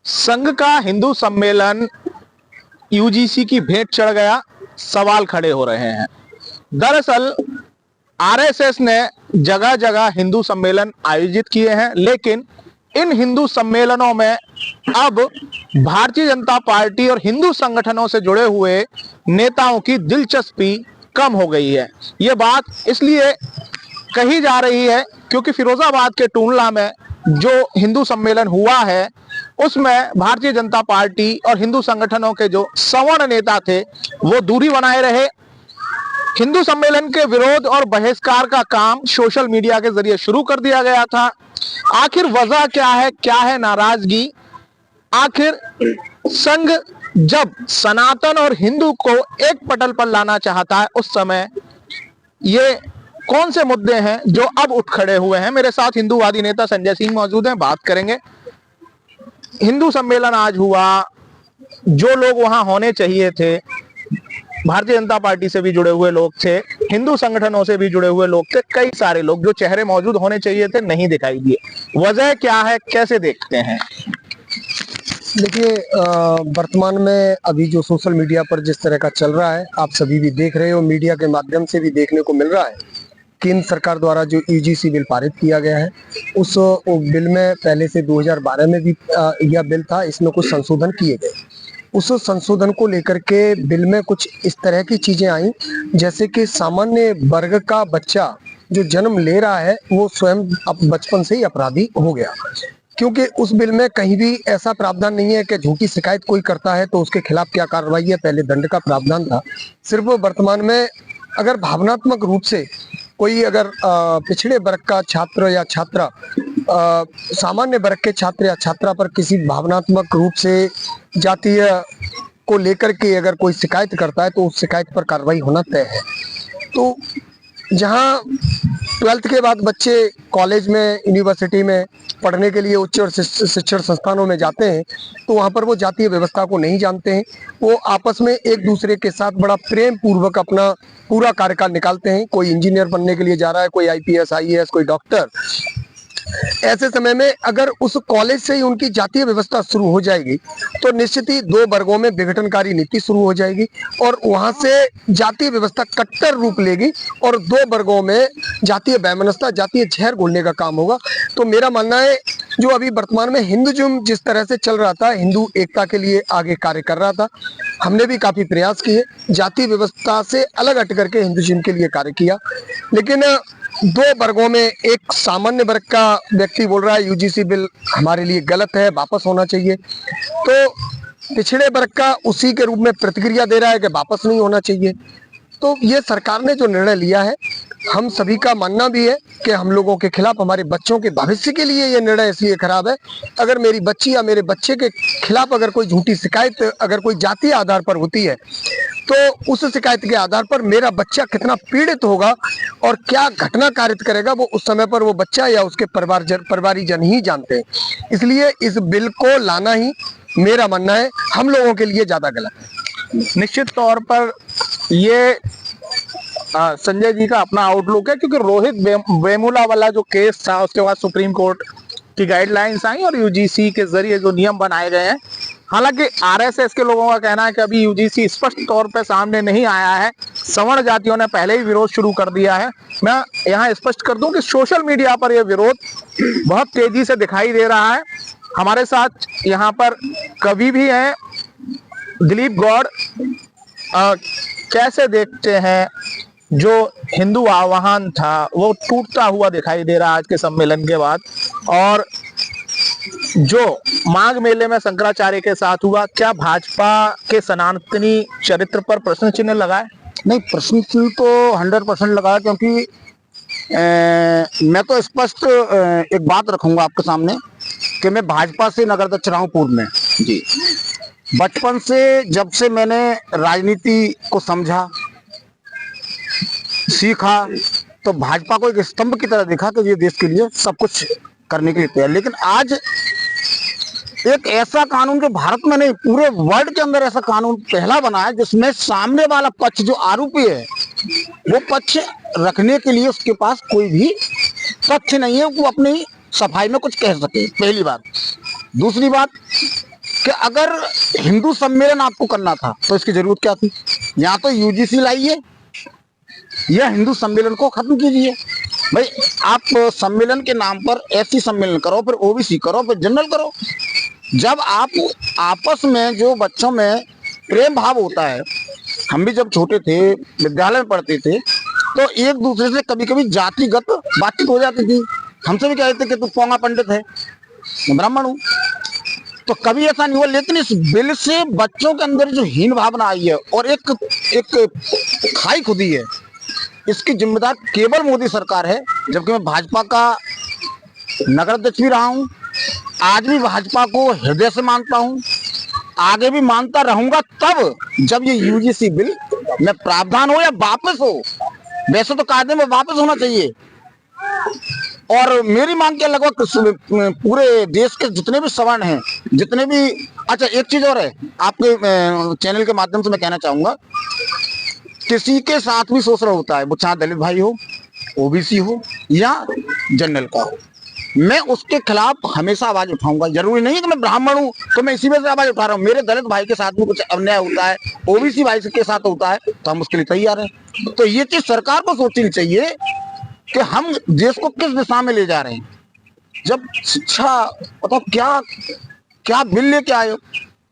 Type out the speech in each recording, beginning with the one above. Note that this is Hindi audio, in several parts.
संघ का हिंदू सम्मेलन यूजीसी की भेंट चढ़ गया, सवाल खड़े हो रहे हैं। दरअसल आरएसएस ने जगह जगह हिंदू सम्मेलन आयोजित किए हैं, लेकिन इन हिंदू सम्मेलनों में अब भारतीय जनता पार्टी और हिंदू संगठनों से जुड़े हुए नेताओं की दिलचस्पी कम हो गई है। ये बात इसलिए कही जा रही है क्योंकि फिरोजाबाद के टूंडला में जो हिंदू सम्मेलन हुआ है उसमें भारतीय जनता पार्टी और हिंदू संगठनों के जो सवर्ण नेता थे वो दूरी बनाए रहे। हिंदू सम्मेलन के विरोध और बहिष्कार का काम सोशल मीडिया के जरिए शुरू कर दिया गया था। आखिर वजह क्या है नाराजगी? आखिर संघ जब सनातन और हिंदू को एक पटल पर लाना चाहता है उस समय ये कौन से मुद्दे हैं जो अब उठ खड़े हुए हैं? मेरे साथ हिंदूवादी नेता संजय सिंह मौजूद हैं, बात करेंगे। हिंदू सम्मेलन आज हुआ, जो लोग वहां होने चाहिए थे, भारतीय जनता पार्टी से भी जुड़े हुए लोग थे, हिंदू संगठनों से भी जुड़े हुए लोग थे, कई सारे लोग जो चेहरे मौजूद होने चाहिए थे नहीं दिखाई दिए। वजह क्या है, कैसे देखते हैं? देखिए, वर्तमान में अभी जो सोशल मीडिया पर जिस तरह का चल रहा है, आप सभी भी देख रहे हो, मीडिया के माध्यम से भी देखने को मिल रहा है। केंद्र सरकार द्वारा जो यूजीसी बिल पारित किया गया है, उस बिल में पहले से 2012 में भी यह बिल था, इसमें कुछ संशोधन किए गए। उस संशोधन को लेकर के बिल में कुछ इस तरह की चीजें आई, जैसे कि सामान्य वर्ग का बच्चा जो जन्म ले रहा है वो स्वयं बचपन से ही अपराधी हो गया, क्योंकि उस बिल में कहीं भी ऐसा प्रावधान नहीं है कि झूठी शिकायत कोई करता है तो उसके खिलाफ क्या कार्रवाई है। पहले दंड का प्रावधान था। सिर्फ वर्तमान में अगर भावनात्मक रूप से कोई अगर पिछड़े वर्ग का छात्र या छात्रा सामान्य वर्ग के छात्र या छात्रा पर किसी भावनात्मक रूप से जातीय को लेकर के अगर कोई शिकायत करता है तो उस शिकायत पर कार्रवाई होना तय है। तो जहां 12th के बाद बच्चे कॉलेज में, यूनिवर्सिटी में पढ़ने के लिए उच्च और शिक्षण संस्थानों में जाते हैं तो वहां पर वो जातीय व्यवस्था को नहीं जानते हैं। वो आपस में एक दूसरे के साथ बड़ा प्रेम पूर्वक अपना पूरा कार्यकाल निकालते हैं। कोई इंजीनियर बनने के लिए जा रहा है, कोई आईपीएस, आईएएस, कोई डॉक्टर। ऐसे समय में अगर उस कॉलेज से ही उनकी जातीय व्यवस्था शुरू हो जाएगी तो निश्चित ही दो वर्गों में विघटनकारी नीति शुरू हो जाएगी और वहां से जातीय व्यवस्था कट्टर रूप लेगी और दो वर्गों में जातीय वैमनस्यता, जातीय जहर घोलने का काम होगा। तो मेरा मानना है, जो अभी वर्तमान में हिंदुइज्म जिस तरह से चल रहा था, हिंदू एकता के लिए आगे कार्य कर रहा था, हमने भी काफी प्रयास किए, जातीय व्यवस्था से अलग हट करके हिंदुइज्म के लिए कार्य किया। लेकिन दो वर्गों में एक सामान्य वर्ग का व्यक्ति बोल रहा है यूजीसी बिल हमारे लिए गलत है, वापस होना चाहिए, तो पिछड़े वर्ग का उसी के रूप में प्रतिक्रिया दे रहा है कि वापस नहीं होना चाहिए। तो ये सरकार ने जो निर्णय लिया है, हम सभी का मानना भी है कि हम लोगों के खिलाफ, हमारे बच्चों के भविष्य के लिए ये निर्णय इसलिए खराब है। अगर मेरी बच्ची या मेरे बच्चे के खिलाफ अगर कोई झूठी शिकायत अगर कोई जातीय आधार पर होती है तो उस शिकायत के आधार पर मेरा बच्चा कितना पीड़ित होगा और क्या घटना कारित करेगा, वो उस समय पर वो बच्चा या उसके परिवारीजन ही जानते हैं। इसलिए इस बिल को लाना ही मेरा मानना है हम लोगों के लिए ज्यादा गलत है। निश्चित तौर पर ये संजय जी का अपना आउटलुक है, क्योंकि रोहित वेमुला वाला जो केस था उसके बाद सुप्रीम कोर्ट की गाइडलाइंस आई और यूजीसी के जरिए जो नियम बनाए गए हैं। हालांकि आरएसएस के लोगों का कहना है कि अभी यूजीसी स्पष्ट तौर पर सामने नहीं आया है, सवर्ण जातियों ने पहले ही विरोध शुरू कर दिया है। मैं यहाँ स्पष्ट कर दूं कि सोशल मीडिया पर यह विरोध बहुत तेजी से दिखाई दे रहा है। हमारे साथ यहाँ पर कवि भी हैं, दिलीप गौड़। कैसे देखते हैं जो हिंदू आह्वान था वो टूटता हुआ दिखाई दे रहा है आज के सम्मेलन के बाद, और जो माघ मेले में शंकराचार्य के साथ हुआ, क्या भाजपा के सनातनी चरित्र पर प्रश्न चिन्ह लगाए? नहीं, प्रश्न चिन्ह तो 100% लगाया, क्योंकि मैं तो स्पष्ट एक बात रखूंगा आपके सामने कि मैं भाजपा से नगरदक्ष रहा हूं पूर्व में जी। बचपन से जब से मैंने राजनीति को समझा, सीखा, तो भाजपा को एक स्तंभ की तरह देखा कि ये देश के लिए सब कुछ करने के लिए तैयार। लेकिन आज एक ऐसा कानून जो भारत में नहीं पूरे वर्ल्ड के अंदर ऐसा कानून पहला बना है जिसमें सामने वाला पक्ष जो आरोपी है वो पक्ष रखने के लिए उसके पास कोई भी तथ्य नहीं है, वो अपनी सफाई में कुछ कह सके, पहली बात। दूसरी बात, कि अगर हिंदू सम्मेलन आपको करना था तो इसकी जरूरत क्या थी? या तो यूजीसी लाइए या हिंदू सम्मेलन को खत्म कीजिए। भाई आप सम्मेलन के नाम पर एससी सम्मेलन करो, फिर ओबीसी करो, फिर जनरल करो। जब आप आपस में जो बच्चों में प्रेम भाव होता है, हम भी जब छोटे थे विद्यालय में पढ़ते थे तो एक दूसरे से कभी कभी जातिगत बातचीत हो जाती थी। हमसे भी कहते थे कि तू पोंगा पंडित है, मैं ब्राह्मण हूँ, तो कभी ऐसा नहीं हुआ। लेकिन इस बिल से बच्चों के अंदर जो हीन भावना आई है और एक खाई खुदी है, इसकी जिम्मेदार केवल मोदी सरकार है। जबकि मैं भाजपा का नगर अध्यक्ष भी रहा हूं, आज भी भाजपा को हृदय से मानता हूं, आगे भी मानता रहूंगा, तब जब ये यूजीसी बिल में प्रावधान हो या वापस हो। वैसे तो कायदे में वापस होना चाहिए। और मेरी मांग क्या, लगभग पूरे देश के जितने भी सवर्ण हैं, जितने भी, अच्छा एक चीज और है, आपके चैनल के माध्यम से मैं कहना चाहूंगा, किसी के साथ भी शोषण होता है, वो चाहे दलित भाई हो, ओबीसी हो या जनरल का हो, मैं उसके खिलाफ हमेशा आवाज उठाऊंगा। जरूरी नहीं कि मैं ब्राह्मण हूं तो मैं इसी वजह से आवाज उठा रहा हूं। मेरे दलित भाई के साथ भी कुछ अन्याय होता है, ओबीसी भाई के साथ होता है, तो हम उसके लिए तैयार हैं। तो ये चीज सरकार को सोचनी चाहिए कि हम देश को किस दिशा में ले जा रहे हैं। जब शिक्षा, मतलब क्या क्या बिल लेके आए हो,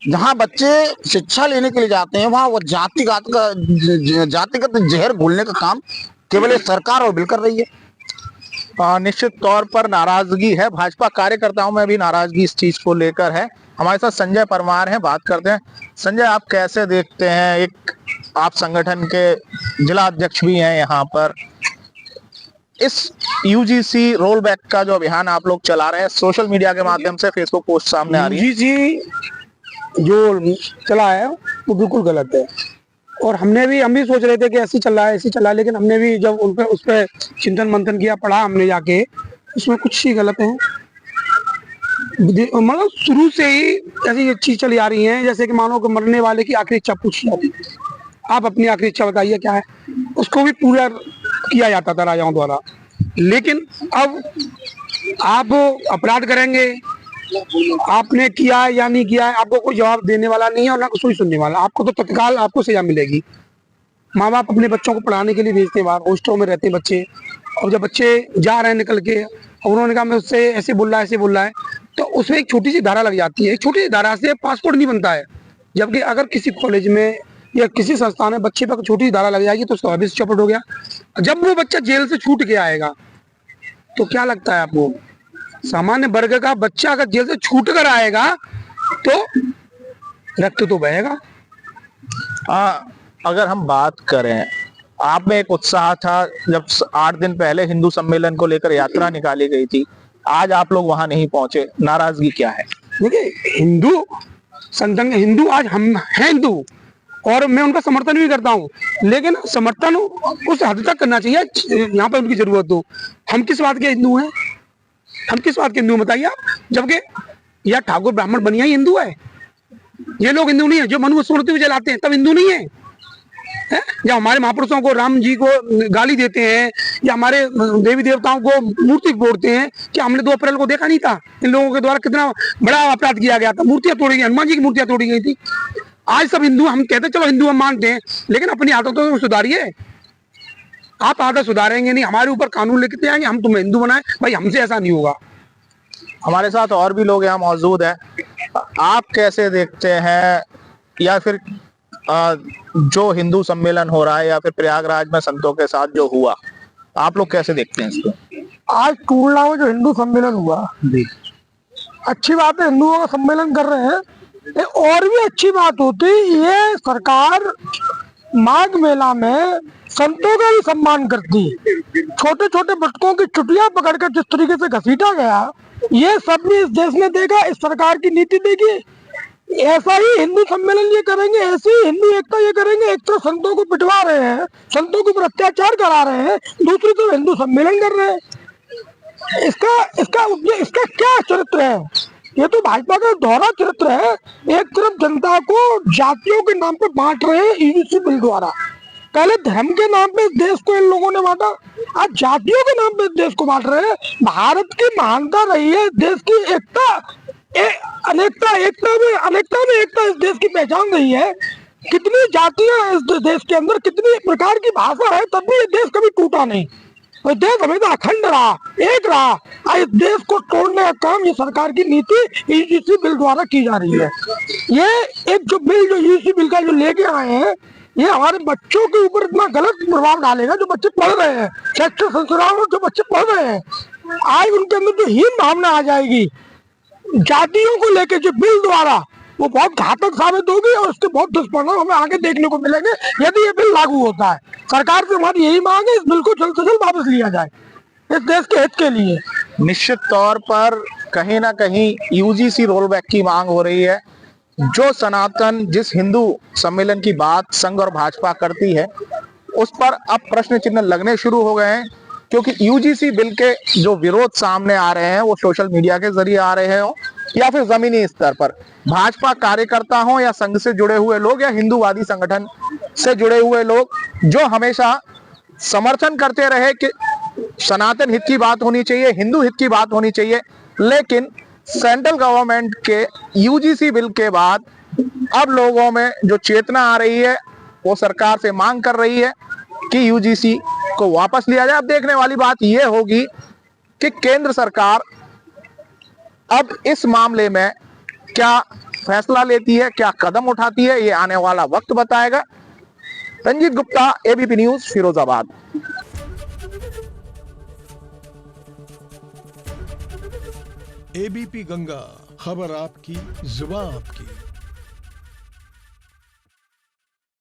जहाँ बच्चे शिक्षा लेने के लिए जाते हैं वहां वो जातिगत जहर घोलने का काम केवल सरकार और बिल कर रही है। निश्चित तौर पर नाराजगी है, भाजपा कार्यकर्ताओं में भी नाराजगी इस चीज को लेकर है। हमारे साथ संजय परमार हैं, बात करते हैं। संजय, आप कैसे देखते हैं, एक आप संगठन के जिला अध्यक्ष भी हैं यहाँ पर, इस यूजीसी रोल बैक का जो अभियान आप लोग चला रहे हैं, सोशल मीडिया के माध्यम से फेसबुक पोस्ट सामने आ रही है। यूजीसी जो चला है वो बिल्कुल गलत है, और हम भी सोच रहे थे कि ऐसे चल रहा है, लेकिन हमने भी जब उस पर चिंतन मंथन किया, पढ़ा हमने जाके, उसमें कुछ ही गलत है। मतलब शुरू से ही ऐसी चीज चली आ रही है, जैसे कि मानो कि मरने वाले की आखिरी इच्छा पूछी जाती है, आप अपनी आखिरी इच्छा बताइए क्या है, उसको भी पूरा किया जाता था राजाओं द्वारा। लेकिन अब आप अपराध करेंगे, आपने किया है या नहीं किया है, आपको कोई जवाब देने वाला नहीं है और ना कोई सुनने वाला। आपको तो तत्काल आपको सजा मिलेगी। माँ बाप अपने बच्चों को पढ़ाने के लिए भेजते हैं, बाहर हॉस्टलों में रहते हैं बच्चे, और जब बच्चे जा रहे हैं निकल के, और उन्होंने कहा मैं उससे ऐसे बोल रहा है, तो उसमें एक छोटी सी धारा लग जाती है। एक छोटी सी धारा से पासपोर्ट नहीं बनता है। जबकि अगर किसी कॉलेज में या किसी संस्थान में बच्चे पर छोटी सी धारा लग जाएगी तो स्वाभाविक चौपट हो गया। जब वो बच्चा जेल से छूट के आएगा तो क्या लगता है आपको, सामान्य वर्ग का बच्चा अगर जेल से छूट कर आएगा तो रक्त तो बहेगा। अगर हम बात करें, आप में एक उत्साह था जब 8 दिन पहले हिंदू सम्मेलन को लेकर यात्रा निकाली गई थी, आज आप लोग वहां नहीं पहुंचे, नाराजगी क्या है? देखिए, हिंदू संगठन, हिंदू आज हम हैं हिंदू, और मैं उनका समर्थन भी करता हूँ, लेकिन समर्थन उस हद तक करना चाहिए यहाँ पर उनकी जरूरत हो। हम किस बात के हिंदू हैं? हम किस बात के हिंदू बताइए आप? जबकि यह ठाकुर ब्राह्मण बनिया ही हिंदू है। ये लोग हिंदू नहीं है जो मनुस्मृति भी जलाते हैं, तब हिंदू नहीं है। जब हमारे महापुरुषों को, राम जी को गाली देते हैं, या हमारे देवी देवताओं को मूर्ति फोड़ते हैं, कि हमने 2 अप्रैल को देखा नहीं था इन लोगों के द्वारा कितना बड़ा अपराध किया गया था, मूर्तियां तोड़ी गई, हनुमान जी की मूर्तियां तोड़ी गई थी। आज सब हिंदू, हम कहते हैं चलो हिंदू हम मानते हैं, लेकिन अपनी आदतों तो सुधारिए। आप आदत सुधारेंगे नहीं, हमारे ऊपर कानून लिखते आएंगे, हम तुम्हें हिंदू बनाए, भाई हमसे ऐसा नहीं होगा। हमारे साथ और भी लोग यहाँ मौजूद हैं, आप कैसे देखते हैं, या फिर जो हिंदू सम्मेलन हो रहा है, या फिर प्रयागराज में संतों के साथ जो हुआ, आप लोग कैसे देखते हैं इसको? आज टूरला में जो हिंदू सम्मेलन हुआ, अच्छी बात है, हिंदुओं का सम्मेलन कर रहे हैं। और भी अच्छी बात होती, ये सरकार माघ मेला में संतों का भी सम्मान करती है। छोटे छोटे बच्चों की चुटियां पकड़कर जिस तरीके से घसीटा गया, ये सब भी इस देश में देगा, इस सरकार की नीति देगी। ऐसा ही हिंदू सम्मेलन ये करेंगे, ऐसी हिंदू एकता ये करेंगे। एक तरफ संतों को पिटवा रहे हैं, संतों के ऊपर अत्याचार करा रहे हैं, दूसरी तरफ हिंदू सम्मेलन कर रहे हैं। इसका क्या चरित्र है? ये तो भाजपा का दोहरा चरित्र है। एक तरफ जनता को जातियों के नाम पे बांट रहे हैं यूजीसी बिल द्वारा। पहले धर्म के नाम पे देश को इन लोगों ने बांटा, आज जातियों के नाम पे देश को बांट रहे हैं। भारत की महानता रही है, देश की एकता अनेकता में एकता इस देश की पहचान नहीं है। कितनी जातियां हैं इस देश के अंदर, कितनी प्रकार की भाषा है, तब भी ये देश कभी टूटा नहीं। और देश हमेशा अखंड रहा, एक रहा। इस देश को तोड़ने का काम ये सरकार की नीति यूजीसी बिल द्वारा की जा रही है। ये एक जो बिल, जो यूजीसी बिल का जो लेके आए हैं, ये हमारे बच्चों के ऊपर इतना गलत प्रभाव डालेगा। जो बच्चे पढ़ रहे हैं, शैक्षिक संस्थानों में जो बच्चे पढ़ रहे हैं, आज उनके अंदर जो हीन भावना आ जाएगी जातियों को लेके जो बिल द्वारा, वो बहुत घातक साबित होगी और उसके बहुत दुष्परिणाम हमें आगे देखने को मिलेंगे यदि ये बिल लागू होता है। सरकार से हमारी यही मांग है, इस बिल को जल्द से जल्द वापस लिया जाए इस देश के हित के लिए। निश्चित तौर पर कहीं ना कहीं यूजीसी रोलबैक की मांग हो रही है। जो सनातन, जिस हिंदू सम्मेलन की बात संघ और भाजपा करती है, उस पर अब प्रश्न चिन्ह लगने शुरू हो गए हैं, क्योंकि यूजीसी बिल के जो विरोध सामने आ रहे हैं वो सोशल मीडिया के जरिए आ रहे हैं या फिर जमीनी स्तर पर भाजपा कार्यकर्ता हो या संघ से जुड़े हुए लोग या हिंदूवादी संगठन से जुड़े हुए लोग, जो हमेशा समर्थन करते रहे कि सनातन हित की बात होनी चाहिए, हिंदू हित की बात होनी चाहिए। लेकिन सेंट्रल गवर्नमेंट के यूजीसी बिल के बाद अब लोगों में जो चेतना आ रही है, वो सरकार से मांग कर रही है कि यूजीसी को वापस लिया जाए। अब देखने वाली बात यह होगी कि केंद्र सरकार अब इस मामले में क्या फैसला लेती है, क्या कदम उठाती है, ये आने वाला वक्त बताएगा। Ranjit Gupta, ABP news, Firozabad. ABP Ganga, खबर आपकी, जुबान आपकी।